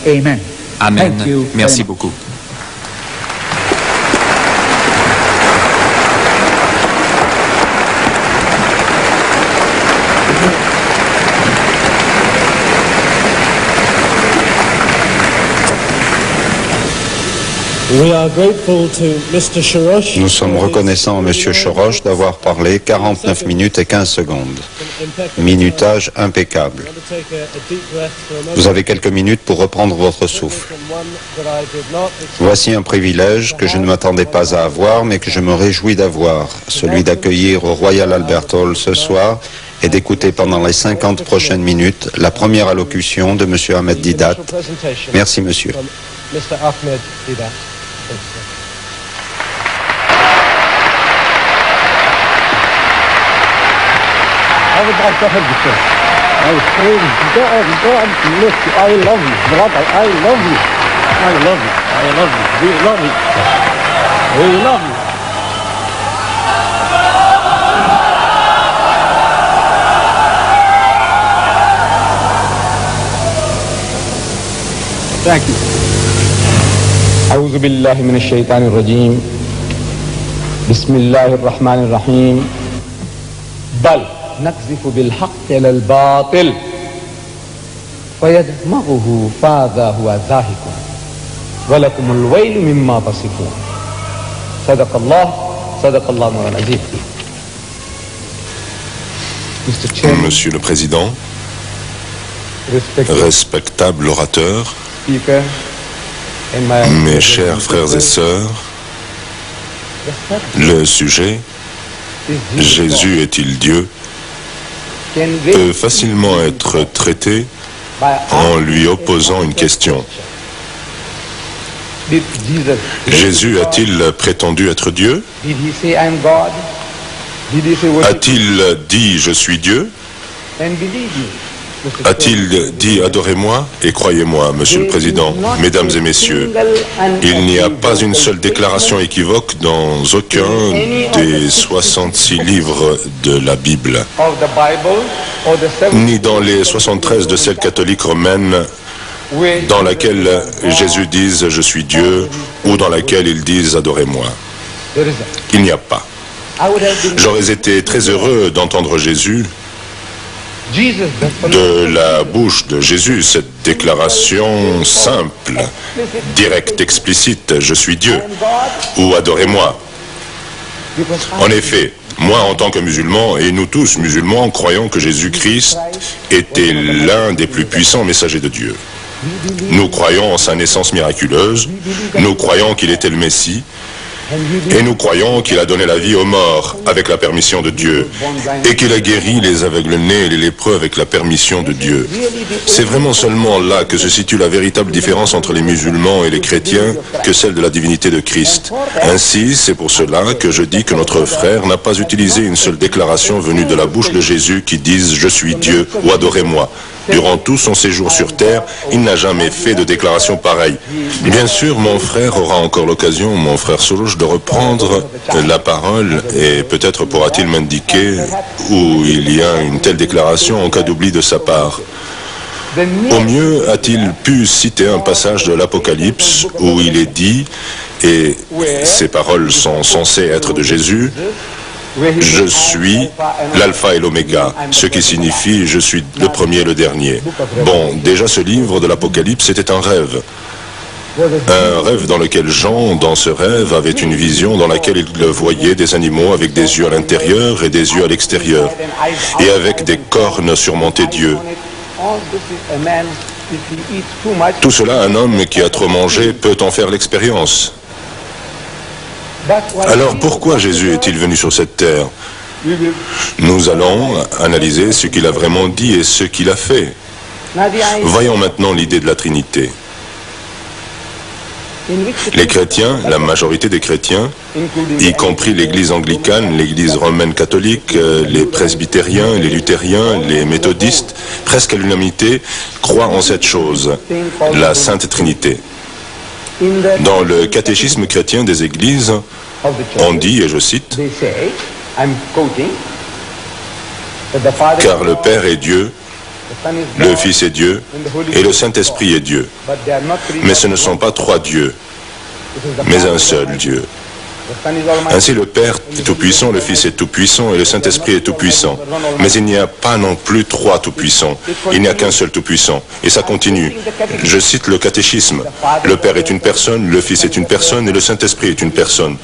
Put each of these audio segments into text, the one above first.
Amen. Amen. Merci beaucoup. Nous sommes reconnaissants à M. Choroch d'avoir parlé 49 minutes et 15 secondes. Minutage impeccable. Vous avez quelques minutes pour reprendre votre souffle. Voici un privilège que je ne m'attendais pas à avoir, mais que je me réjouis d'avoir, celui d'accueillir au Royal Albert Hall ce soir et d'écouter pendant les 50 prochaines minutes la première allocution de M. Ahmed Deedat. Merci, monsieur. I would like to have the show. I was praying, God, look, I love you, brother, I love you. I love you, I love you, we love you. We love you. Thank you. أعوذ بالله من الشيطان الرجيم. بسم الله الرحمن الرحيم. بل نقذف بالحق على الباطل فيدمغه فإذا هو زاهق ولكم الويل مما تصفون. صدق الله العظيم. Monsieur le Président, respectable orateur, mes chers frères et sœurs, le sujet « Jésus est-il Dieu ?» peut facilement être traité en lui opposant une question. Jésus a-t-il prétendu être Dieu? A-t-il dit « Je suis Dieu » A-t-il dit « Adorez-moi et croyez-moi », Monsieur le Président, Mesdames et Messieurs, il n'y a pas une seule déclaration équivoque dans aucun des 66 livres de la Bible, ni dans les 73 de celle catholique romaine, dans laquelle Jésus dise « Je suis Dieu » ou dans laquelle ils disent « Adorez-moi ». Il n'y a pas. J'aurais été très heureux d'entendre Jésus de la bouche de Jésus, cette déclaration simple, directe, explicite, « Je suis Dieu » ou « Adorez-moi ». En effet, moi en tant que musulman, et nous tous musulmans, croyons que Jésus-Christ était l'un des plus puissants messagers de Dieu. Nous croyons en sa naissance miraculeuse, nous croyons qu'il était le Messie, et nous croyons qu'il a donné la vie aux morts avec la permission de Dieu et qu'il a guéri les aveugles-nés et les lépreux avec la permission de Dieu. C'est vraiment seulement là que se situe la véritable différence entre les musulmans et les chrétiens que celle de la divinité de Christ. Ainsi, c'est pour cela que je dis que notre frère n'a pas utilisé une seule déclaration venue de la bouche de Jésus qui dise « Je suis Dieu » ou « Adorez-moi ». Durant tout son séjour sur terre, il n'a jamais fait de déclaration pareille. Bien sûr, mon frère aura encore l'occasion, mon frère Solouche, de reprendre la parole et peut-être pourra-t-il m'indiquer où il y a une telle déclaration en cas d'oubli de sa part. Au mieux, a-t-il pu citer un passage de l'Apocalypse où il est dit, et ces paroles sont censées être de Jésus, « Je suis l'alpha et l'oméga », ce qui signifie « je suis le premier et le dernier ». Bon, déjà ce livre de l'Apocalypse était un rêve. Un rêve dans lequel Jean, dans ce rêve, avait une vision dans laquelle il voyait des animaux avec des yeux à l'intérieur et des yeux à l'extérieur, et avec des cornes surmontaient Dieu. Tout cela, un homme qui a trop mangé peut en faire l'expérience. Alors pourquoi Jésus est-il venu sur cette terre? Nous allons analyser ce qu'il a vraiment dit et ce qu'il a fait. Voyons maintenant l'idée de la Trinité. Les chrétiens, la majorité des chrétiens, y compris l'Église anglicane, l'Église romaine catholique, les presbytériens, les luthériens, les méthodistes, presque à l'unanimité, croient en cette chose, la Sainte Trinité. Dans le catéchisme chrétien des églises, on dit, et je cite, « Car le Père est Dieu, Le Fils est Dieu et le Saint-Esprit est Dieu. Mais ce ne sont pas trois dieux, mais un seul Dieu. Ainsi le Père est tout-puissant, le Fils est tout-puissant et le Saint-Esprit est tout-puissant. Mais il n'y a pas non plus trois tout-puissants. Il n'y a qu'un seul tout-puissant. Et ça continue. Je cite le catéchisme. Le Père est une personne, le Fils est une personne et le Saint-Esprit est une personne.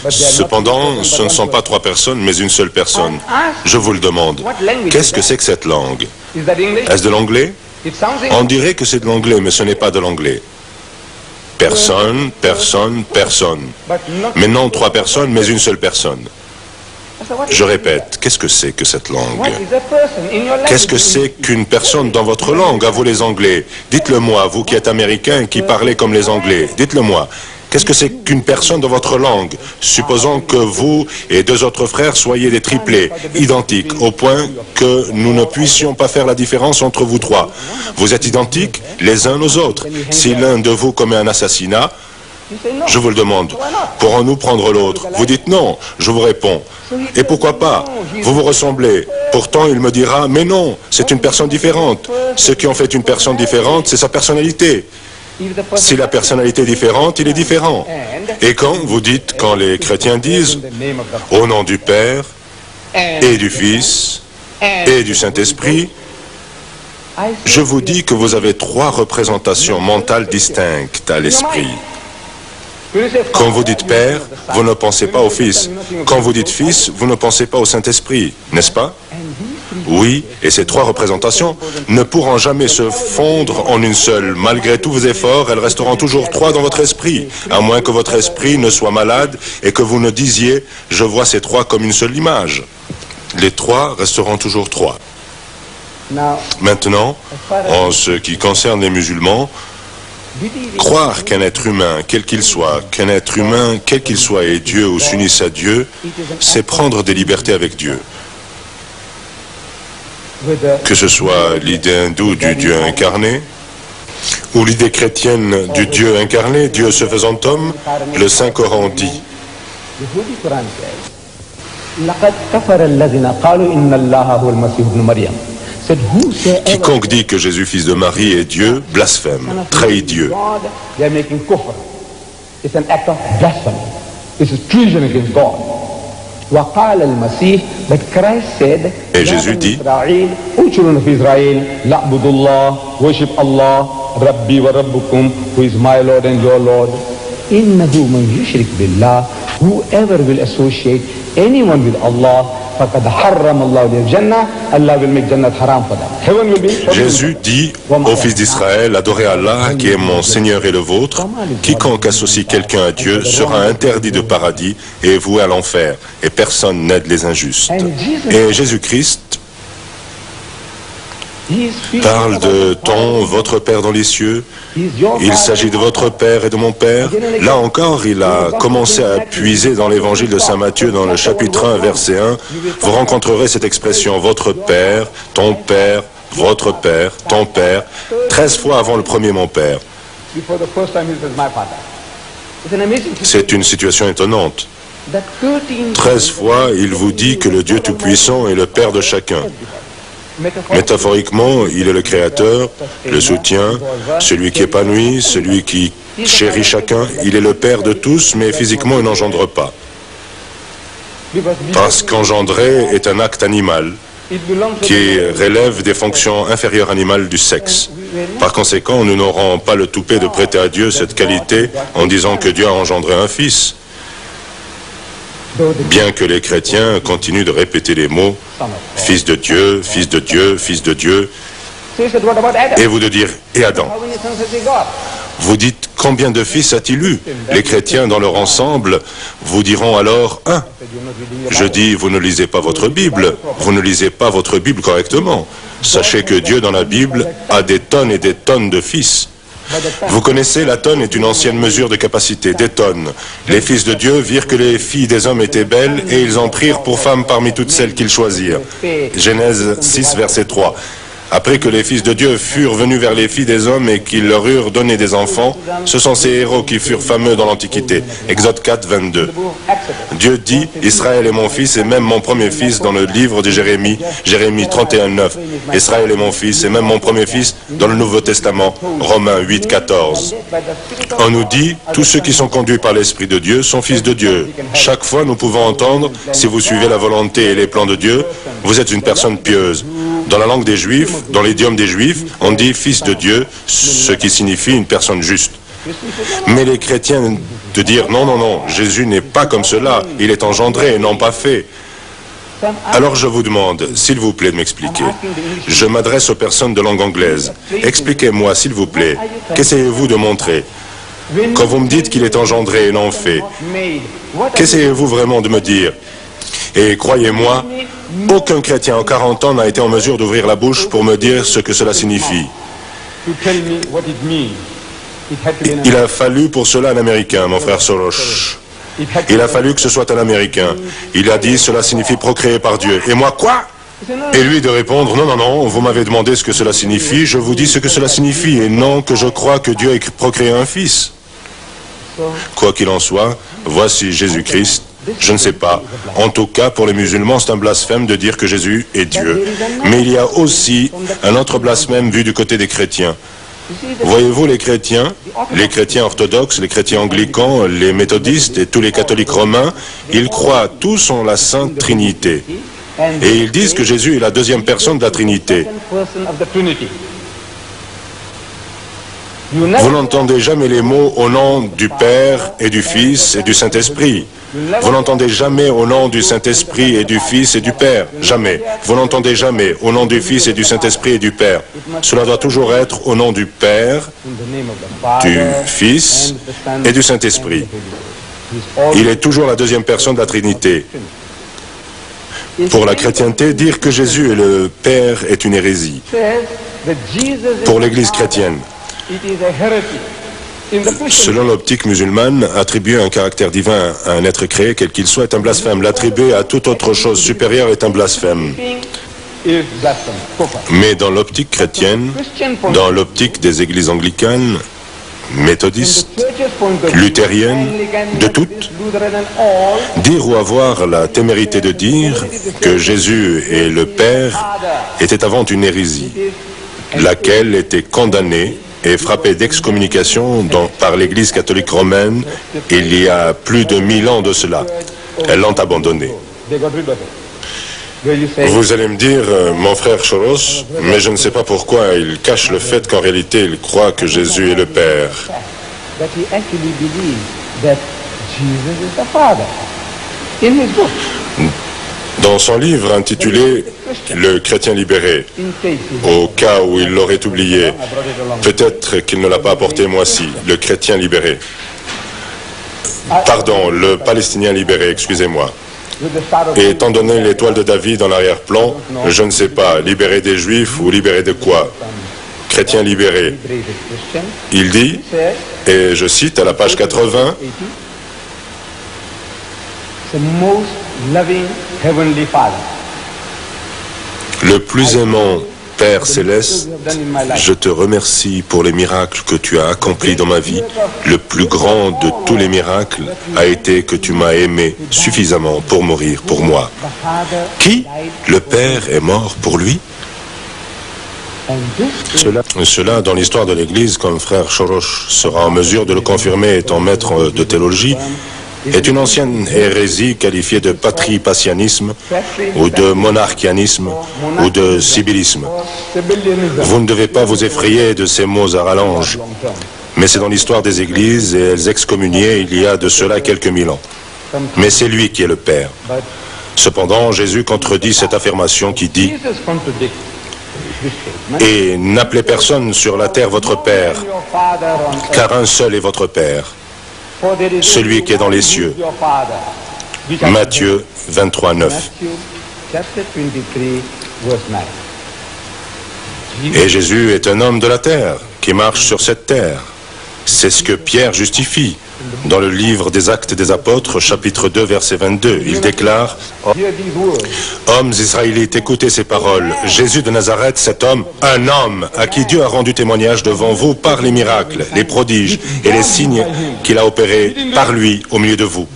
Cependant, ce ne sont pas trois personnes, mais une seule personne. Je vous le demande. Qu'est-ce que c'est que cette langue? Est-ce de l'anglais? On dirait que c'est de l'anglais, mais ce n'est pas de l'anglais. Personne, personne, personne. Mais non trois personnes, mais une seule personne. Je répète, qu'est-ce que c'est que cette langue? Qu'est-ce que c'est qu'une personne dans votre langue, à vous les Anglais? Dites-le moi, vous qui êtes Américains et qui parlez comme les Anglais. Dites-le moi. Qu'est-ce que c'est qu'une personne dans votre langue? Supposons que vous et deux autres frères soyez des triplés, identiques, au point que nous ne puissions pas faire la différence entre vous trois. Vous êtes identiques les uns aux autres. Si l'un de vous commet un assassinat, je vous le demande, pourrons-nous prendre l'autre? Vous dites non, je vous réponds. Et pourquoi pas? Vous vous ressemblez. Pourtant, il me dira, mais non, c'est une personne différente. Ce qui en fait une personne différente, c'est sa personnalité. Si la personnalité est différente, il est différent. Et quand les chrétiens disent, au nom du Père, et du Fils, et du Saint-Esprit, je vous dis que vous avez trois représentations mentales distinctes à l'esprit. Quand vous dites Père, vous ne pensez pas au Fils. Quand vous dites Fils, vous ne pensez pas au Saint-Esprit, n'est-ce pas? Oui, et ces trois représentations ne pourront jamais se fondre en une seule. Malgré tous vos efforts, elles resteront toujours trois dans votre esprit, à moins que votre esprit ne soit malade et que vous ne disiez « je vois ces trois comme une seule image ». Les trois resteront toujours trois. Maintenant, en ce qui concerne les musulmans, croire qu'un être humain, quel qu'il soit, est Dieu ou s'unisse à Dieu, c'est prendre des libertés avec Dieu. Que ce soit l'idée hindoue du Dieu incarné, ou l'idée chrétienne du Dieu incarné, Dieu se faisant homme, le Saint-Coran dit. Quiconque dit que Jésus, fils de Marie, est Dieu, blasphème, trahit Dieu. Et Jésus dit, whoever will associate anyone with Allah, Jésus dit au fils d'Israël, adorez Allah qui est mon Seigneur et le vôtre. Quiconque associe quelqu'un à Dieu sera interdit de paradis et voué à l'enfer. Et personne n'aide les injustes. Et Jésus-Christ parle de ton, votre Père dans les cieux. Il s'agit de votre Père et de mon Père. Là encore, il a commencé à puiser dans l'évangile de Saint Matthieu, dans le chapitre 1, verset 1. Vous rencontrerez cette expression, votre Père, ton Père, votre Père, ton Père, 13 fois avant le premier mon Père. C'est une situation étonnante. 13 fois, il vous dit que le Dieu Tout-Puissant est le Père de chacun. Métaphoriquement, il est le créateur, le soutien, celui qui épanouit, celui qui chérit chacun. Il est le Père de tous, mais physiquement, il n'engendre pas. Parce qu'engendrer est un acte animal qui relève des fonctions inférieures animales du sexe. Par conséquent, nous n'aurons pas le toupet de prêter à Dieu cette qualité en disant que Dieu a engendré un fils. Bien que les chrétiens continuent de répéter les mots « Fils de Dieu, Fils de Dieu, Fils de Dieu », et vous de dire « Et Adam ». Vous dites « Combien de fils a-t-il eu » Les chrétiens dans leur ensemble vous diront alors « Un ». Je dis « Vous ne lisez pas votre Bible, vous ne lisez pas votre Bible correctement. Sachez que Dieu dans la Bible a des tonnes et des tonnes de fils. » Vous connaissez, la tonne est une ancienne mesure de capacité, des tonnes. Les fils de Dieu virent que les filles des hommes étaient belles et ils en prirent pour femmes parmi toutes celles qu'ils choisirent. Genèse 6, verset 3. Après que les fils de Dieu furent venus vers les filles des hommes et qu'ils leur eurent donné des enfants, ce sont ces héros qui furent fameux dans l'Antiquité. Exode 4, 22. Dieu dit, Israël est mon fils et même mon premier fils dans le livre de Jérémie, Jérémie 31, 9. Israël est mon fils et même mon premier fils dans le Nouveau Testament, Romains 8, 14. On nous dit, tous ceux qui sont conduits par l'Esprit de Dieu sont fils de Dieu. Chaque fois, nous pouvons entendre, si vous suivez la volonté et les plans de Dieu, vous êtes une personne pieuse. Dans la langue des Juifs, dans l'idiome des Juifs, on dit fils de Dieu, ce qui signifie une personne juste. Mais les chrétiens de dire non, non, non, Jésus n'est pas comme cela, il est engendré et non pas fait. Alors je vous demande, s'il vous plaît, de m'expliquer. Je m'adresse aux personnes de langue anglaise. Expliquez-moi, s'il vous plaît, qu'essayez-vous de montrer? Quand vous me dites qu'il est engendré et non fait, qu'essayez-vous vraiment de me dire? Et croyez-moi, aucun chrétien en 40 ans n'a été en mesure d'ouvrir la bouche pour me dire ce que cela signifie. Il a fallu pour cela un Américain, mon frère Soros. Il a fallu que ce soit un Américain. Il a dit, cela signifie procréer par Dieu. Et moi, quoi? Et lui de répondre, non, non, non, vous m'avez demandé ce que cela signifie, je vous dis ce que cela signifie, et non que je crois que Dieu ait procréé un fils. Quoi qu'il en soit, voici Jésus-Christ. Je ne sais pas. En tout cas, pour les musulmans, c'est un blasphème de dire que Jésus est Dieu. Mais il y a aussi un autre blasphème vu du côté des chrétiens. Voyez-vous, les chrétiens orthodoxes, les chrétiens anglicans, les méthodistes et tous les catholiques romains, ils croient tous en la Sainte Trinité. Et ils disent que Jésus est la deuxième personne de la Trinité. Vous n'entendez jamais les mots au nom du Père et du Fils et du Saint-Esprit. Vous n'entendez jamais au nom du Saint-Esprit et du Fils et du Père. Jamais. Vous n'entendez jamais au nom du Fils et du Saint-Esprit et du Père. Cela doit toujours être au nom du Père, du Fils et du Saint-Esprit. Il est toujours la deuxième personne de la Trinité. Pour la chrétienté, dire que Jésus est le Père est une hérésie. Pour l'Église chrétienne, selon l'optique musulmane, attribuer un caractère divin à un être créé, quel qu'il soit, est un blasphème. L'attribuer à toute autre chose supérieure est un blasphème. Mais dans l'optique chrétienne, dans l'optique des églises anglicanes, méthodistes, luthériennes, de toutes, dire ou avoir la témérité de dire que Jésus est le Père était avant une hérésie, laquelle était condamnée et frappée d'excommunication par l'Église catholique romaine il y a plus de 1000 ans de cela. Elles l'ont abandonnée. Vous allez me dire, mon frère Soros, mais je ne sais pas pourquoi il cache le fait qu'en réalité il croit que Jésus est le Père. Dans son livre intitulé « Le chrétien libéré », au cas où il l'aurait oublié, peut-être qu'il ne l'a pas apporté moi-ci, le chrétien libéré. Pardon, le palestinien libéré, excusez-moi. Et étant donné l'étoile de David en arrière-plan, je ne sais pas, libéré des Juifs ou libéré de quoi? Chrétien libéré. Il dit, et je cite à la page 80, le plus aimant Père céleste, je te remercie pour les miracles que tu as accomplis dans ma vie. Le plus grand de tous les miracles a été que tu m'as aimé suffisamment pour mourir pour moi. Qui? Le Père est mort pour lui? Cela, dans l'histoire de l'Église, comme frère Soros sera en mesure de le confirmer étant maître de théologie, est une ancienne hérésie qualifiée de patripassianisme ou de monarchianisme ou de sibyllisme. Vous ne devez pas vous effrayer de ces mots à rallonge, mais c'est dans l'histoire des églises et elles excommuniaient il y a de cela quelques 1000 ans. Mais c'est lui qui est le Père. Cependant, Jésus contredit cette affirmation qui dit « Et n'appelez personne sur la terre votre Père, car un seul est votre Père, celui qui est dans les cieux. » Matthieu 23, 9. Et Jésus est un homme de la terre, qui marche sur cette terre. C'est ce que Pierre justifie Dans le livre des Actes des Apôtres, chapitre 2, verset 22, il déclare « Hommes israélites, écoutez ces paroles. Jésus de Nazareth, cet homme, un homme à qui Dieu a rendu témoignage devant vous par les miracles, les prodiges et les signes qu'il a opérés par lui au milieu de vous.